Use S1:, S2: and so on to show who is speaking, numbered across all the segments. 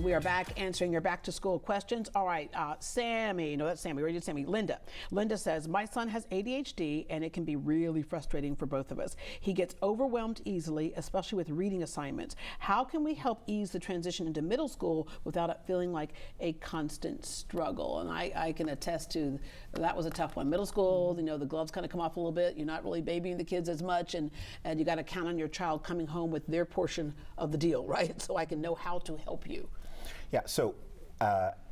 S1: We are back answering your back to school questions. All right, Sammy, no, that's Sammy. We already did Sammy. Linda. Linda says, my son has ADHD and it can be really frustrating for both of us. He gets overwhelmed easily, especially with reading assignments. How can we help ease the transition into middle school without it feeling like a constant struggle? And I can attest to that was a tough one. Middle school, you know, the gloves kind of come off a little bit. You're not really babying the kids as much, and you got to count on your child coming home with their portion of the deal, right? So I can know how to help you.
S2: Yeah, so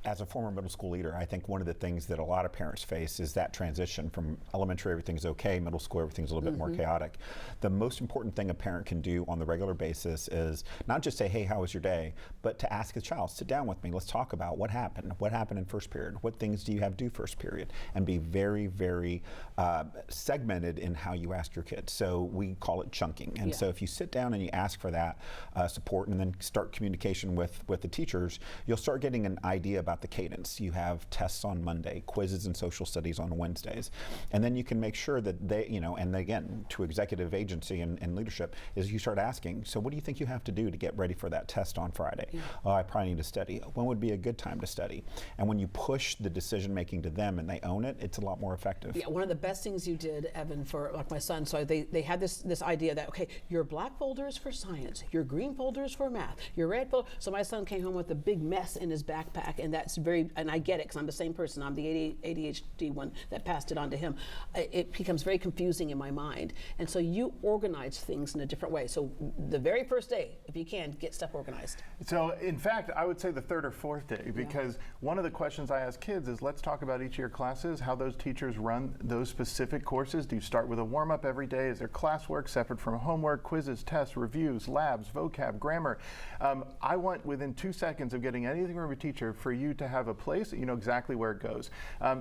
S2: as a former middle school leader, I think one of the things that a lot of parents face is that transition from elementary, everything's okay, middle school, everything's a little bit more chaotic. The most important thing a parent can do on the regular basis is not just say, hey, how was your day, but to ask the child, sit down with me, let's talk about what happened in first period, what things do you have due first period, and be very, very segmented in how you ask your kids. So we call it chunking. And so if you sit down and you ask for that support and then start communication with the teachers, you'll start getting an idea about the cadence. You have tests on Monday, quizzes and social studies on Wednesdays, and then you can make sure that they, you know, and again, to executive agency and leadership, is you start asking, so what do you think you have to do to get ready for that test on Friday? Oh, I probably need to study. When would be a good time to study? And when you push the decision making to them and they own it, it's a lot more effective. Yeah,
S1: one of the best things you did, Evan, for like my son, so they had this idea that, okay, your black folder is for science, your green folder is for math, your red folder, so my son came home with a big mess in his backpack, and that's very, and I get it, because I'm the same person. I'm the ADHD one that passed it on to him. It becomes very confusing in my mind. And so you organize things in a different way. So the very first day, if you can, get stuff organized.
S3: So in fact, I would say the third or fourth day, because one of the questions I ask kids is, let's talk about each of your classes, how those teachers run those specific courses. Do you start with a warm-up every day? Is there classwork separate from homework, quizzes, tests, reviews, labs, vocab, grammar? I want, within 2 seconds of getting anything from a teacher, for you to have a place that you know exactly where it goes.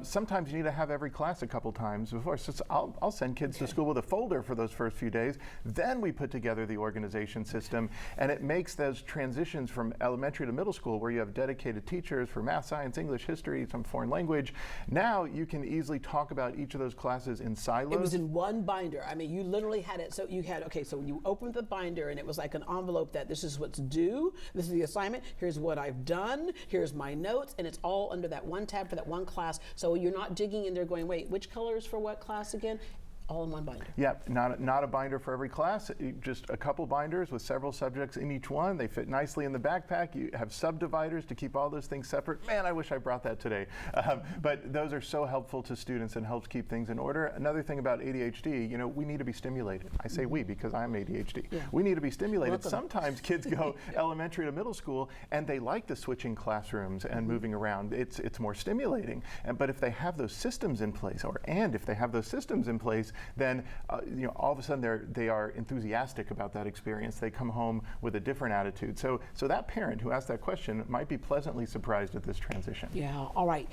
S3: Sometimes you need to have every class a couple times before. So I'll send kids to school with a folder for those first few days. Then we put together the organization system, and it makes those transitions from elementary to middle school, where you have dedicated teachers for math, science, English, history, some foreign language. Now you can easily talk about each of those classes in silos.
S1: It was in one binder. I mean, you literally had it. So you had, okay, so you opened the binder, and it was like an envelope that this is what's due, this is the assignment, here's what I've done, here's my notes, and it's all under that one tab for that one class. So you're not digging in there going, wait, which color is for what class again? All in one binder.
S3: Yep, not a binder for every class, just a couple binders with several subjects in each one. They fit nicely in the backpack. You have subdividers to keep all those things separate. Man, I wish I brought that today. But those are so helpful to students and helps keep things in order. Another thing about ADHD, you know, we need to be stimulated. I say we because I'm ADHD. Yeah. We need to be stimulated. Welcome. Sometimes kids go elementary to middle school and they like the switching classrooms and moving around. It's more stimulating. But if they have those systems in place, then you know, all of a sudden they are enthusiastic about that experience. They come home with a different attitude. So that parent who asked that question might be pleasantly surprised at this transition.
S1: Yeah, all right.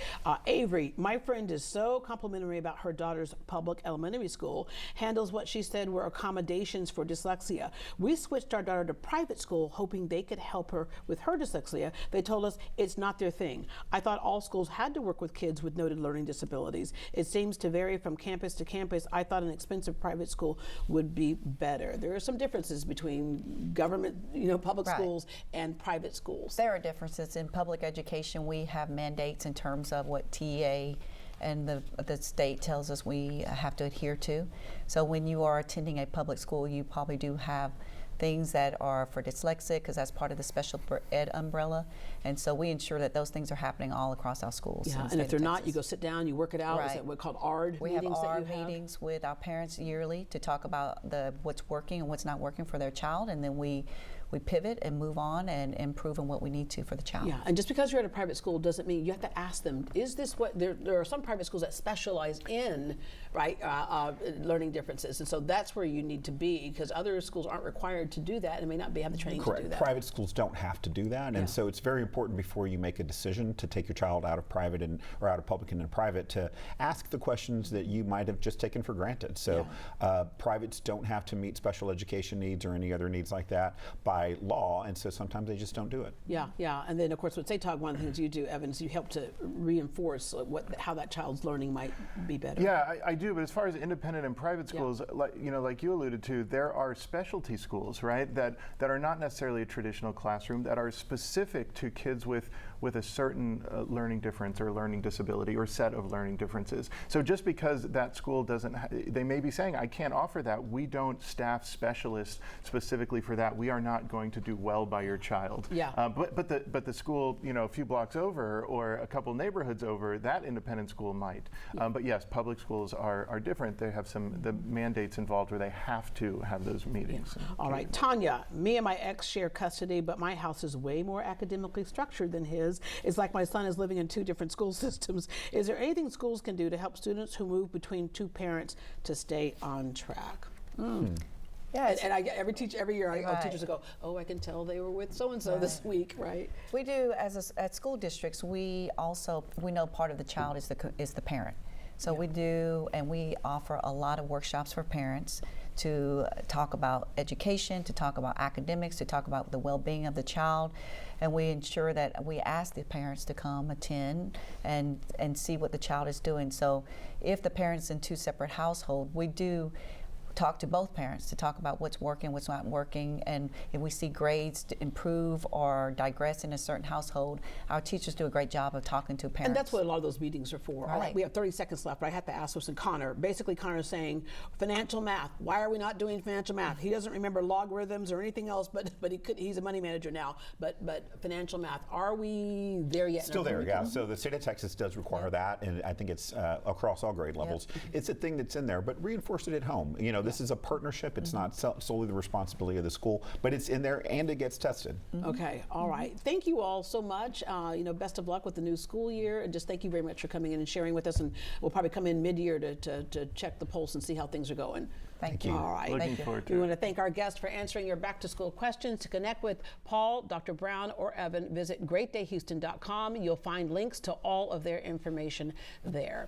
S1: Avery, my friend is so complimentary about her daughter's public elementary school, handles what she said were accommodations for dyslexia. We switched our daughter to private school hoping they could help her with her dyslexia. They told us it's not their thing. I thought all schools had to work with kids with noted learning disabilities. It seems to vary from campus to campus. I thought an expensive private school would be better. There are some differences between government, you know, public schools and private schools.
S4: There are differences. In public education, we have mandates in terms of what TEA and the state tells us we have to adhere to. So when you are attending a public school, you probably do have things that are for dyslexic, because that's part of the special ed umbrella. And so we ensure that those things are happening all across our schools.
S1: Yeah, and if they're not, you go sit down, you work it out. Right. Is that what's called ARD
S4: we
S1: meetings?
S4: We have ARD meetings with our parents yearly to talk about what's working and what's not working for their child, and then we pivot and move on and improve on what we need to for the child.
S1: Yeah, and just because you're at a private school doesn't mean you have to ask them, is this what, there are some private schools that specialize in, right, learning differences, and so that's where you need to be, because other schools aren't required to do that and may not have the training to do that.
S2: Private schools don't have to do that, and so it's very important before you make a decision to take your child out of private or out of public and in private to ask the questions that you might have just taken for granted. So privates don't have to meet special education needs or any other needs like that by by law, and so sometimes they just don't do it.
S1: Yeah, yeah. And then, of course, with SATOG, one of the things you do, Evan, is you help to reinforce how that child's learning might be better.
S3: Yeah, I do. But as far as independent and private schools, like you alluded to, there are specialty schools, right, that are not necessarily a traditional classroom, that are specific to kids with a certain learning difference or learning disability or set of learning differences. So just because that school doesn't, they may be saying, I can't offer that. We don't staff specialists specifically for that. We are not going to do well by your child.
S1: Yeah.
S3: But the school, a few blocks over or a couple neighborhoods over, that independent school might. But yes, public schools are different. They have the mandates involved where they have to have those meetings.
S1: All right, Tanya, me and my ex share custody, but my house is way more academically structured than his. It's like my son is living in 2 different school systems. Is there anything schools can do to help students who move between 2 parents to stay on track? Yeah, and I get every year, teachers will go, oh, I can tell they were with so-and-so this week, right?
S4: We do, at school districts, we know part of the child is the parent. So we do, and we offer a lot of workshops for parents to talk about education, to talk about academics, to talk about the well-being of the child, and we ensure that we ask the parents to come attend and see what the child is doing. So if the parent's in 2 separate households, we do talk to both parents to talk about what's working, what's not working, and if we see grades to improve or digress in a certain household, our teachers do a great job of talking to parents.
S1: And that's what a lot of those meetings are for.
S4: Right.
S1: All right, we have 30 seconds left, but I have to ask this, and Connor. Basically, Connor is saying, financial math. Why are we not doing financial math? He doesn't remember logarithms or anything else, but he's a money manager now. But financial math, are we there yet?
S2: Still there, yeah. So the state of Texas does require that, and I think it's across all grade levels. It's a thing that's in there, but reinforce it at home. This is a partnership. It's not solely the responsibility of the school, but it's in there and it gets tested.
S1: Okay, all right. Thank you all so much. Best of luck with the new school year, and just thank you very much for coming in and sharing with us. And we'll probably come in mid-year to check the pulse and see how things are going.
S4: Thank you.
S1: All right.
S3: Looking forward to it.
S1: We want to thank our guests for answering your back-to-school questions. To connect with Paul, Dr. Brown, or Evan, visit greatdayhouston.com. You'll find links to all of their information there.